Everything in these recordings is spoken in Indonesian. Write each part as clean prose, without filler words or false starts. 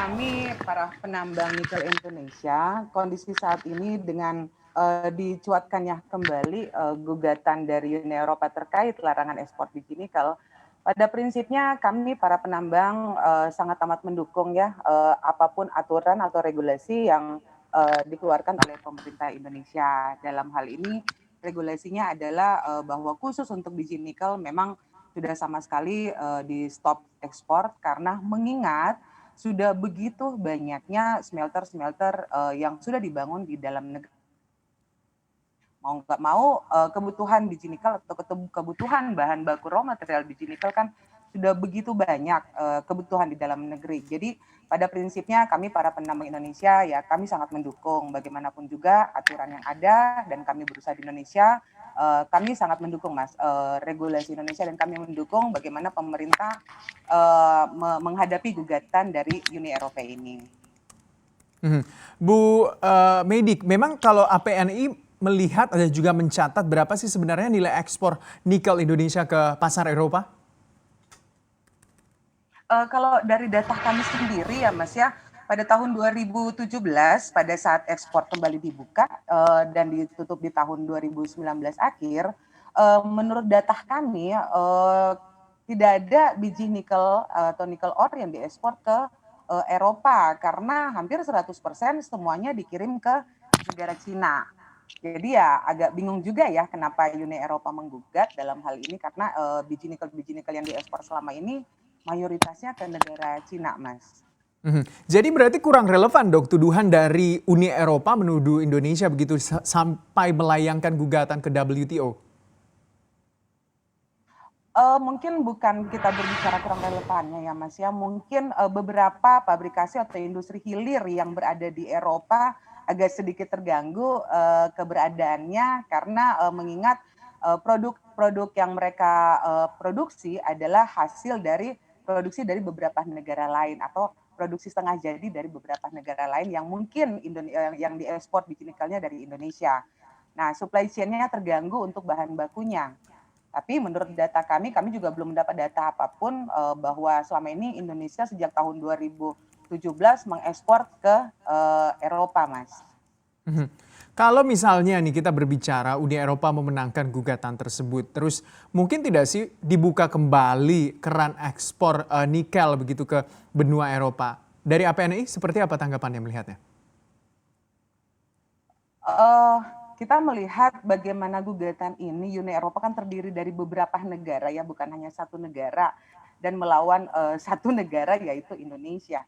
kami para penambang nikel Indonesia, kondisi saat ini dengan dicuatkannya kembali gugatan dari Uni Eropa terkait larangan ekspor biji nikel, pada prinsipnya kami para penambang sangat amat mendukung ya apapun aturan atau regulasi yang dikeluarkan oleh pemerintah Indonesia. Dalam hal ini regulasinya adalah bahwa khusus untuk biji nikel memang sudah sama sekali di stop ekspor karena mengingat sudah begitu banyaknya smelter-smelter yang sudah dibangun di dalam negeri. Mau nggak mau kebutuhan biji nikel atau kebutuhan bahan baku raw material biji nikel kan sudah begitu banyak kebutuhan di dalam negeri. Jadi pada prinsipnya kami para penambang Indonesia ya kami sangat mendukung bagaimanapun juga aturan yang ada dan kami berusaha di Indonesia kami sangat mendukung Mas regulasi Indonesia dan kami mendukung bagaimana pemerintah menghadapi gugatan dari Uni Eropa ini. Bu Medik, memang kalau APNI melihat dan juga mencatat berapa sih sebenarnya nilai ekspor nikel Indonesia ke pasar Eropa? Kalau dari data kami sendiri ya Mas ya, pada tahun 2017 pada saat ekspor kembali dibuka dan ditutup di tahun 2019 akhir, menurut data kami tidak ada biji nikel atau nikel ore yang diekspor ke Eropa karena hampir 100% semuanya dikirim ke negara Cina. Jadi ya agak bingung juga ya kenapa Uni Eropa menggugat dalam hal ini karena biji nikel yang diekspor selama ini mayoritasnya ke negara Cina, Mas. Jadi berarti kurang relevan dok tuduhan dari Uni Eropa menuduh Indonesia begitu sampai melayangkan gugatan ke WTO? Mungkin bukan kita berbicara kurang relevannya ya Mas ya, mungkin beberapa pabrikasi atau industri hilir yang berada di Eropa agak sedikit terganggu keberadaannya karena mengingat produk-produk yang mereka produksi adalah hasil dari produksi dari beberapa negara lain atau produksi setengah jadi dari beberapa negara lain yang mungkin yang diekspor biji nikelnya dari Indonesia. Nah, supply chain-nya terganggu untuk bahan bakunya. Tapi menurut data kami juga belum mendapat data apapun bahwa selama ini Indonesia sejak tahun 2017 mengekspor ke Eropa, Mas. Kalau misalnya nih kita berbicara Uni Eropa memenangkan gugatan tersebut, terus mungkin tidak sih dibuka kembali keran ekspor nikel begitu ke benua Eropa? Dari APNI seperti apa tanggapannya melihatnya? Kita melihat bagaimana gugatan ini Uni Eropa kan terdiri dari beberapa negara ya, bukan hanya satu negara dan melawan satu negara yaitu Indonesia.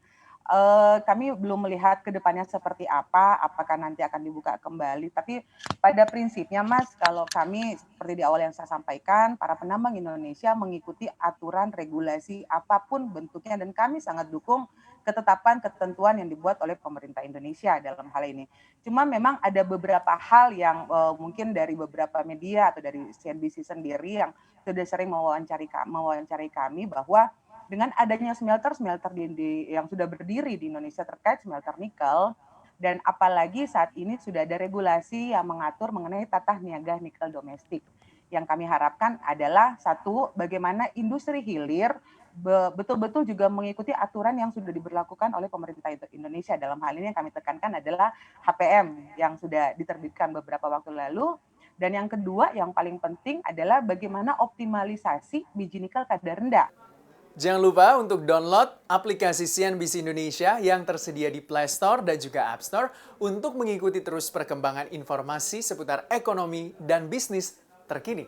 Kami belum melihat ke depannya seperti apa, apakah nanti akan dibuka kembali. Tapi pada prinsipnya Mas, kalau kami seperti di awal yang saya sampaikan, para penambang Indonesia mengikuti aturan regulasi apapun bentuknya dan kami sangat dukung ketetapan ketentuan yang dibuat oleh pemerintah Indonesia dalam hal ini. Cuma memang ada beberapa hal yang mungkin dari beberapa media atau dari CNBC sendiri yang sudah sering mewawancari kami bahwa dengan adanya smelter-smelter yang sudah berdiri di Indonesia terkait smelter nikel dan apalagi saat ini sudah ada regulasi yang mengatur mengenai tata niaga nikel domestik. Yang kami harapkan adalah satu, bagaimana industri hilir betul-betul juga mengikuti aturan yang sudah diberlakukan oleh pemerintah Indonesia. Dalam hal ini yang kami tekankan adalah HPM yang sudah diterbitkan beberapa waktu lalu. Dan yang kedua, yang paling penting adalah bagaimana optimalisasi biji nikel kadar rendah. Jangan lupa untuk download aplikasi CNBC Indonesia yang tersedia di Play Store dan juga App Store untuk mengikuti terus perkembangan informasi seputar ekonomi dan bisnis terkini.